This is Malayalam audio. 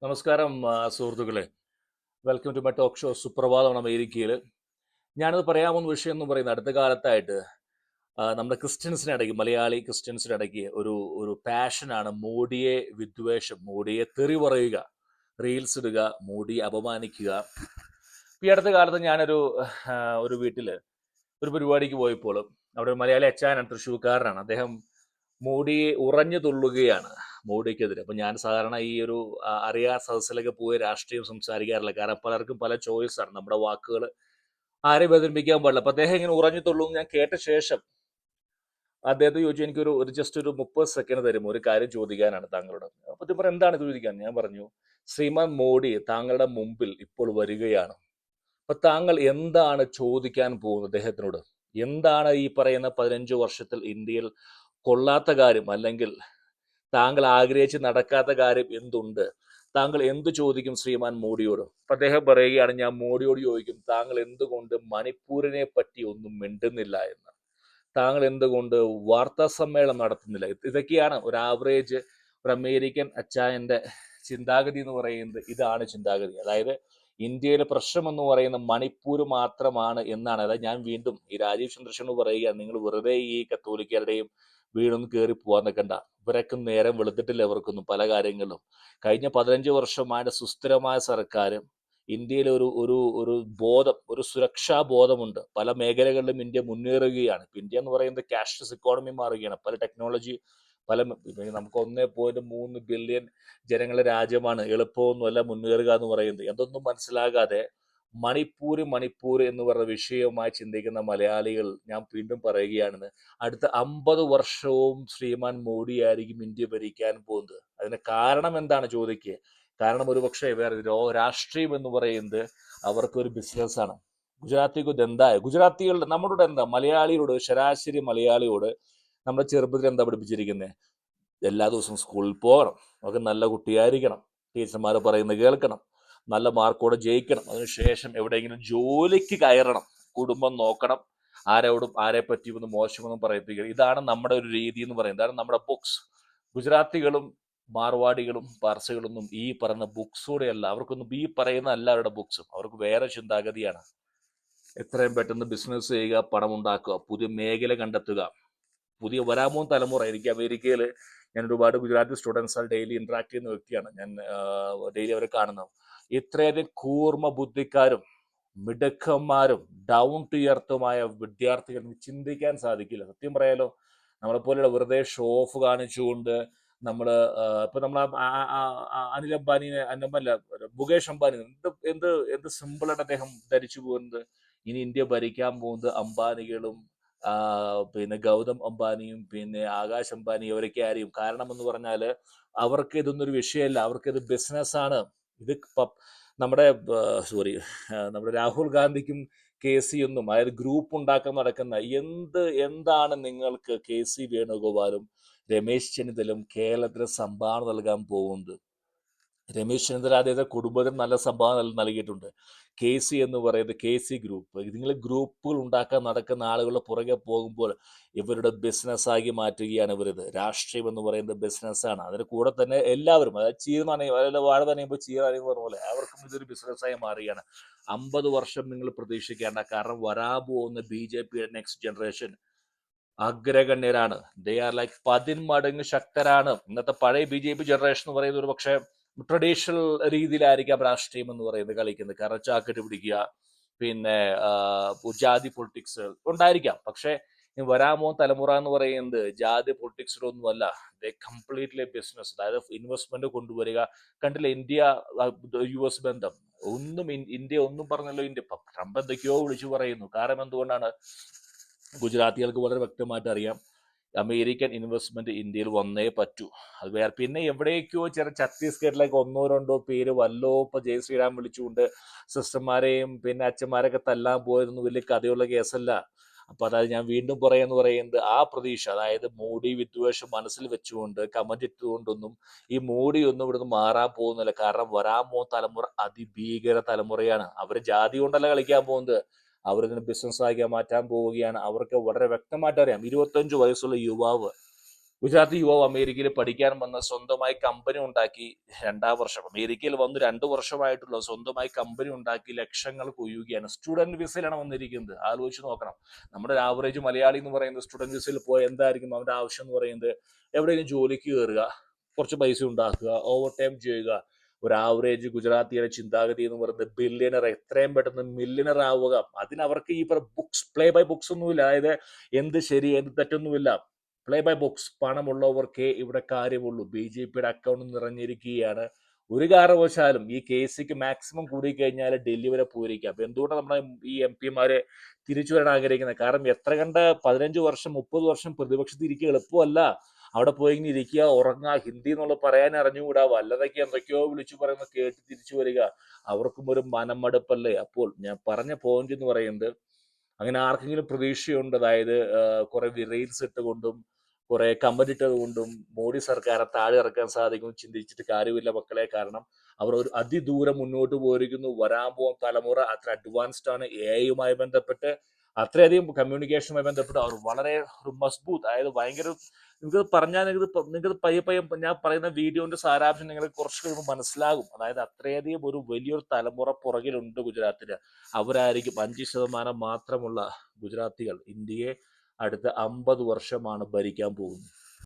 നമസ്കാരം സുഹൃത്തുക്കളെ. Welcome to my talk show സുപ്രഭാതമാണ് അമേരിക്കയിൽ. ഞാനത് പറയാവുന്ന വിഷയം എന്ന് പറയുന്നത് അടുത്ത കാലത്തായിട്ട് നമ്മുടെ ക്രിസ്ത്യൻസിനിടയ്ക്ക്, മലയാളി ക്രിസ്ത്യൻസിനിടയ്ക്ക് ഒരു ഒരു പാഷനാണ് മോഡിയെ വിദ്വേഷം, മോഡിയെ തെറി പറയുക, റീൽസ് ഇടുക, മോഡിയെ അപമാനിക്കുക. ഈ അടുത്ത കാലത്ത് ഞാനൊരു ഒരു വീട്ടിൽ ഒരു പരിപാടിക്ക് പോയപ്പോൾ അവിടെ ഒരു മലയാളി അച്ചായനാണ്, തൃശ്ശൂർക്കാരനാണ്. അദ്ദേഹം മോഡിയെ ഉറഞ്ഞു തുള്ളുകയാണ്, മോഡിക്കെതിരെ. അപ്പം ഞാൻ സാധാരണ ഈ ഒരു അറിയാ സദസ്സിലൊക്കെ പോയി രാഷ്ട്രീയം സംസാരിക്കാറില്ല, കാരണം പലർക്കും പല ചോയ്സാണ്. നമ്മുടെ വാക്കുകൾ ആരെയും വേദനിപ്പിക്കാൻ പാടില്ല. അപ്പം അദ്ദേഹം ഇങ്ങനെ ഉറഞ്ഞു തുള്ളും ഞാൻ കേട്ട ശേഷം അദ്ദേഹത്തെ ചോദിച്ചു, എനിക്കൊരു ഒരു ജസ്റ്റ് ഒരു 30 സെക്കൻഡ് തരുമോ, ഒരു കാര്യം ചോദിക്കാനാണ് താങ്കളോട്. അപ്പം ഇത് പറ, എന്താണ് ചോദിക്കാൻ? ഞാൻ പറഞ്ഞു, ശ്രീമാൻ മോഡി താങ്കളുടെ മുമ്പിൽ ഇപ്പോൾ വരികയാണ്. അപ്പൊ താങ്കൾ എന്താണ് ചോദിക്കാൻ പോകുന്നത് അദ്ദേഹത്തിനോട്? എന്താണ് ഈ പറയുന്ന 15 വർഷത്തിൽ ഇന്ത്യയിൽ കൊള്ളാത്ത കാര്യം, അല്ലെങ്കിൽ താങ്കൾ ആഗ്രഹിച്ച് നടക്കാത്ത കാര്യം എന്തുണ്ട്? താങ്കൾ എന്ത് ചോദിക്കും ശ്രീമാൻ മോഡിയോട്? അപ്പൊ അദ്ദേഹം പറയുകയാണ്, ഞാൻ മോഡിയോട് ചോദിക്കും, താങ്കൾ എന്തുകൊണ്ട് മണിപ്പൂരിനെ പറ്റി ഒന്നും മിണ്ടുന്നില്ല എന്ന്, താങ്കൾ എന്തുകൊണ്ട് വാർത്താ സമ്മേളനം നടത്തുന്നില്ല? ഇതൊക്കെയാണ് ഒരു ആവറേജ് ഒരു അമേരിക്കൻ അച്ചായന്റെ ചിന്താഗതി എന്ന് പറയുന്നത്. ഇതാണ് ചിന്താഗതി. അതായത് ഇന്ത്യയിലെ പ്രശ്നം എന്ന് പറയുന്ന മണിപ്പൂർ മാത്രമാണ് എന്നാണ്. അതായത് ഞാൻ വീണ്ടും ഈ രാജീവ് ചന്ദ്രശേഖരനോട് പറയുകയാണ്, നിങ്ങൾ വെറുതെ ഈ കത്തോലിക്കരുടെയും വീടൊന്നും കയറി പോകാൻ നിൽക്കണ്ട. ഇവരൊക്കെ നേരം വെളുത്തിട്ടില്ല ഇവർക്കൊന്നും പല കാര്യങ്ങളിലും. കഴിഞ്ഞ 15 വർഷമായിട്ട് സുസ്ഥിരമായ സർക്കാർ, ഇന്ത്യയിൽ ഒരു ഒരു ഒരു ബോധം, ഒരു സുരക്ഷാ ബോധമുണ്ട്. പല മേഖലകളിലും ഇന്ത്യ മുന്നേറുകയാണ്. ഇപ്പം ഇന്ത്യ എന്ന് പറയുന്നത് ക്യാഷ്ലെസ് ഇക്കോണമി മാറുകയാണ്. പല ടെക്നോളജി, പല നമുക്ക് 1.3 ബില്യൺ ജനങ്ങളുടെ രാജ്യമാണ്. എളുപ്പമൊന്നുമല്ല മുന്നേറുക എന്ന് പറയുന്നത്. എന്തൊന്നും മനസ്സിലാകാതെ മണിപ്പൂർ മണിപ്പൂർ എന്ന് പറഞ്ഞ വിഷയവുമായി ചിന്തിക്കുന്ന മലയാളികൾ, ഞാൻ വീണ്ടും പറയുകയാണെന്ന്, അടുത്ത 50 വർഷവും ശ്രീമാൻ മോഡി ആയിരിക്കും ഇന്ത്യ ഭരിക്കാൻ പോകുന്നത്. അതിന് കാരണം എന്താണ് ചോദിക്കുക? കാരണം ഒരുപക്ഷെ വേറെ രാഷ്ട്രീയം എന്ന് പറയുന്നത് അവർക്കൊരു ബിസിനസ്സാണ്. ഗുജറാത്തിക്ക് എന്താ, ഗുജറാത്തികളുടെ നമ്മളോട് എന്താ, മലയാളിയോട്, ശരാശരി മലയാളിയോട് നമ്മുടെ ചെറുപ്പത്തിൽ എന്താ പഠിപ്പിച്ചിരിക്കുന്നത്? എല്ലാ ദിവസവും സ്കൂളിൽ പോകണം, നമുക്ക് നല്ല കുട്ടിയായിരിക്കണം, ടീച്ചർമാർ പറയുന്നത് കേൾക്കണം, നല്ല മാർക്കോടെ ജയിക്കണം, അതിനുശേഷം എവിടെയെങ്കിലും ജോലിക്ക് കയറണം, കുടുംബം നോക്കണം, ആരോടും ആരെ പറ്റി ഒന്നും മോശമൊന്നും പറയിപ്പിക്കുക. ഇതാണ് നമ്മുടെ ഒരു രീതി എന്ന് പറയുന്നത്. ഇതാണ് നമ്മുടെ ബുക്സ്. ഗുജറാത്തികളും മാർവാടികളും പാർസികളൊന്നും ഈ പറയുന്ന ബുക്സൂടെ അല്ല, അവർക്കൊന്നും ഈ പറയുന്ന അല്ല അവരുടെ ബുക്സും. അവർക്ക് വേറെ ചിന്താഗതിയാണ്. എത്രയും പെട്ടെന്ന് ബിസിനസ് ചെയ്യുക, പണം ഉണ്ടാക്കുക, പുതിയ മേഖല കണ്ടെത്തുക. പുതിയ വരാമോ തലമുറ, എനിക്ക് അമേരിക്കയിൽ ഞാൻ ഒരുപാട് ഗുജറാത്തി സ്റ്റുഡൻസ് ഡെയിലി ഇന്ററാക്ട് ചെയ്യുന്ന വ്യക്തിയാണ് ഞാൻ. ഡെയിലി അവരെ കാണുന്നത്. ഇത്രയധികം കൂർമ്മ ബുദ്ധിക്കാരും മിടുക്കന്മാരും ഡൗൺ ടു എർത്തുമായ വിദ്യാർത്ഥികൾ ചിന്തിക്കാൻ സാധിക്കില്ല. സത്യം പറയാലോ, നമ്മളെപ്പോലെയുള്ള വെറുതെ ഷോ ഓഫ് കാണിച്ചുകൊണ്ട് നമ്മൾ ഇപ്പൊ നമ്മൾ അനിൽ അംബാനിനെ, അന്നമല്ല, മുകേഷ് അംബാനി, എന്ത് എന്ത് സിമ്പിളായിട്ട് അദ്ദേഹം ധരിച്ചു പോകുന്നത്. ഇനി ഇന്ത്യ ഭരിക്കാൻ പോകുന്നത് അംബാനികളും പിന്നെ ഗൗതം അംബാനിയും പിന്നെ ആകാശ് അംബാനിയും അവരൊക്കെ ആരെയും. കാരണം എന്ന് പറഞ്ഞാൽ അവർക്ക് ഇതൊന്നും ഒരു വിഷയമല്ല, അവർക്കിത് ബിസിനസ്സാണ്. ഇത് നമ്മുടെ നമ്മുടെ രാഹുൽ ഗാന്ധിക്കും കെ സി ഒന്നും, അതായത് ഗ്രൂപ്പ് ഉണ്ടാക്കാൻ നടക്കുന്ന എന്താണ് നിങ്ങൾക്ക് കെ സി വേണുഗോപാലും രമേശ് ചെന്നിത്തലയും കേരളത്തിന് സംഭാവന നൽകാൻ പോകുന്നത്? രമേശ് ചെന്നിത്തല അദ്ദേഹത്തെ കുടുംബത്തിന് നല്ല സംഭാവന നൽകിയിട്ടുണ്ട്. കെ സി എന്ന് പറയുന്നത്, കെ സി ഗ്രൂപ്പ്, നിങ്ങൾ ഗ്രൂപ്പുകൾ ഉണ്ടാക്കാൻ നടക്കുന്ന ആളുകളുടെ പുറകെ പോകുമ്പോൾ ഇവരുടെ ബിസിനസ്സാക്കി മാറ്റുകയാണ് ഇവരിത്. രാഷ്ട്രീയം എന്ന് പറയുന്നത് ബിസിനസ്സാണ്. അതിന് കൂടെ തന്നെ എല്ലാവരും, അതായത് ചീര നനയും, അതായത് വാഴ നനയുമ്പോൾ ചീര നനയും പറഞ്ഞ പോലെ അവർക്കും ഇതൊരു ബിസിനസ്സായി മാറുകയാണ്. 50 വർഷം നിങ്ങൾ പ്രതീക്ഷിക്കേണ്ട, കാരണം വരാൻ പോകുന്ന ബി ജെ പിയുടെ നെക്സ്റ്റ് ജനറേഷൻ അഗ്രഗണ്യരാണ്. ദേ ആർ ലൈക്ക് 10 മടങ്ങ് ശക്തരാണ്. ഇന്നത്തെ പഴയ ബി ജെ പി ജനറേഷൻ എന്ന് പറയുന്നത് ഒരു പക്ഷേ ട്രഡീഷണൽ രീതിയിലായിരിക്കാം രാഷ്ട്രീയം എന്ന് പറയുന്നത് കളിക്കുന്നത്. കറച്ചാക്കിട്ട് പിടിക്കുക, പിന്നെ ജാതി പൊളിറ്റിക്സ് ഉണ്ടായിരിക്കാം. പക്ഷേ വരാമോ തലമുറ എന്ന് പറയുന്നത് ജാതി പൊളിറ്റിക്സിലൊന്നുമല്ല. ദേ കംപ്ലീറ്റ്ലി ബിസിനസ്, അതായത് ഇൻവെസ്റ്റ്മെന്റ് കൊണ്ടുവരിക. കണ്ടില്ല ഇന്ത്യ US ബന്ധം ഒന്നും, ഇന്ത്യ ഒന്നും പറഞ്ഞല്ലോ. ഇന്ത്യ ട്രംപ് എന്തൊക്കെയോ വിളിച്ചു പറയുന്നു. കാരണം എന്തുകൊണ്ടാണ്? ഗുജറാത്തികൾക്ക് വളരെ വ്യക്തമായിട്ട് അറിയാം, അമേരിക്കൻ ഇൻവെസ്റ്റ്മെന്റ് ഇന്ത്യയിൽ വന്നേ പറ്റൂ. അത് വേറെ. പിന്നെ എവിടേക്കോ ചില ഛത്തീസ്ഗഡിലേക്ക് ഒന്നോ രണ്ടോ പേര് വല്ലോ ഇപ്പൊ ജയ് ശ്രീറാം വിളിച്ചുകൊണ്ട് സിസ്റ്റർമാരെയും പിന്നെ അച്ഛന്മാരൊക്കെ തല്ലാൻ പോയതൊന്നും വലിയ കഥയുള്ള കേസല്ല. അപ്പൊ അതായത് ഞാൻ വീണ്ടും പറയാന്ന് പറയുന്നത്, ആ പ്രതീക്ഷ, അതായത് മോഡി വിദ്വേഷം മനസ്സിൽ വെച്ചുകൊണ്ട് കമന്റ് ഇട്ടുകൊണ്ടൊന്നും ഈ മോഡി ഒന്നും ഇവിടുന്ന് മാറാൻ പോകുന്നില്ല. കാരണം വരാൻ പോകുന്ന തലമുറ അതിഭീകര തലമുറയാണ്. അവര് ജാതി കൊണ്ടല്ല കളിക്കാൻ പോകുന്നത്, അവരിതിന് ബിസിനസ് ആക്കി മാറ്റാൻ പോവുകയാണ്. അവർക്ക് വളരെ വ്യക്തമായിട്ട് അറിയാം. 25 വയസ്സുള്ള യുവാവ് ഗുജറാത്തി യുവാവ് അമേരിക്കയിൽ പഠിക്കാൻ വന്ന് സ്വന്തമായി കമ്പനി ഉണ്ടാക്കി. 2-ാം വർഷം അമേരിക്കയിൽ വന്ന് 2 വർഷമായിട്ടുള്ള സ്വന്തമായി കമ്പനി ഉണ്ടാക്കി ലക്ഷങ്ങൾ കൊയ്യുകയാണ്. സ്റ്റുഡന്റ് വിസയിലാണ് വന്നിരിക്കുന്നത്. ആലോചിച്ച് നോക്കണം. നമ്മുടെ ഒരു ആവറേജ് മലയാളി എന്ന് പറയുന്നത് സ്റ്റുഡന്റ് വിസയിൽ പോയി എന്തായിരിക്കും അവന്റെ ആവശ്യം എന്ന് പറയുന്നത്? എവിടെയെങ്കിലും ജോലിക്ക് കയറുക, കുറച്ച് പൈസ ഉണ്ടാക്കുക, ഓവർ ടൈം ചെയ്യുക. ഒരു ആവറേജ് ഗുജറാത്തിയുടെ ചിന്താഗതി എന്ന് പറയുന്നത് ബില്യണർ, എത്രയും പെട്ടെന്ന് മില്യണർ ആവുക. അതിനവർക്ക് ഈ ബുക്സ്, പ്ലേ ബൈ ബുക്സ് ഒന്നുമില്ല. അതായത് എന്ത് ശരി എന്ത് തെറ്റൊന്നുമില്ല. Play by books. പണമുള്ളവർക്കേ ഇവിടെ കാര്യമുള്ളൂ. ബി.ജെ.പിയുടെ അക്കൗണ്ട് നിറഞ്ഞിരിക്കുകയാണ്. ഒരു കാരണവശാലും ഈ കേസിക്ക് മാക്സിമം കൂടിക്കഴിഞ്ഞാൽ ഡൽഹി വരെ പോയിരിക്കാം. അപ്പൊ എന്തുകൊണ്ടാണ് നമ്മുടെ ഈ എം.പിമാരെ തിരിച്ചു വരാൻ ആഗ്രഹിക്കുന്നത്? കാരണം എത്ര കണ്ട 15 വർഷം 30 വർഷം പ്രതിപക്ഷത്ത് ഇരിക്കുക എളുപ്പമല്ല. അവിടെ പോയി ഇങ്ങനെ ഇരിക്കുക, ഉറങ്ങുക, ഹിന്ദി എന്നുള്ളത് പറയാൻ അറിഞ്ഞുകൂടാ, വല്ലതൊക്കെ എന്തൊക്കെയോ വിളിച്ചു പറയുന്നത് കേട്ട് തിരിച്ചു വരിക. അവർക്കും ഒരു മനമടുപ്പല്ലേ. അപ്പോൾ ഞാൻ പറഞ്ഞ പോയിന്റ് എന്ന് പറയുന്നത്, അങ്ങനെ ആർക്കെങ്കിലും പ്രതീക്ഷയുണ്ട്, അതായത് കുറെ റീൽസ് ഇട്ടുകൊണ്ടും കുറെ കമന്റ് ഇട്ടത് കൊണ്ടും മോഡി സർക്കാരെ താഴെ ഇറക്കാൻ സാധിക്കും ചിന്തിച്ചിട്ട് കാര്യമില്ല മക്കളെ. കാരണം അവർ ഒരു അതിദൂരം മുന്നോട്ട് പോയിരിക്കുന്നു. വരാൻ പോകുന്ന തലമുറ അത്ര അഡ്വാൻസ്ഡ് ആണ്. AI-യുമായി ബന്ധപ്പെട്ട് അത്രയധികം കമ്മ്യൂണിക്കേഷനുമായി ബന്ധപ്പെട്ട് അവർ വളരെ ഒരു മസ്ബൂത്ത്, അതായത് ഭയങ്കര, നിങ്ങൾക്ക് പറഞ്ഞാൽ നിങ്ങൾക്ക് പയ്യെ പയ്യെ ഞാൻ പറയുന്ന വീഡിയോന്റെ സാരാംശം നിങ്ങൾക്ക് കുറച്ച് കഴിയുമ്പോൾ മനസ്സിലാകും. അതായത് അത്രയധികം ഒരു വലിയൊരു തലമുറ പുറകിലുണ്ട് ഗുജറാത്തിന്. അവരായിരിക്കും 5% മാത്രമുള്ള ഗുജറാത്തികൾ ഇന്ത്യയെ അടുത്ത 50 വർഷമാണ് ഭരിക്കാൻ പോകുന്നത്.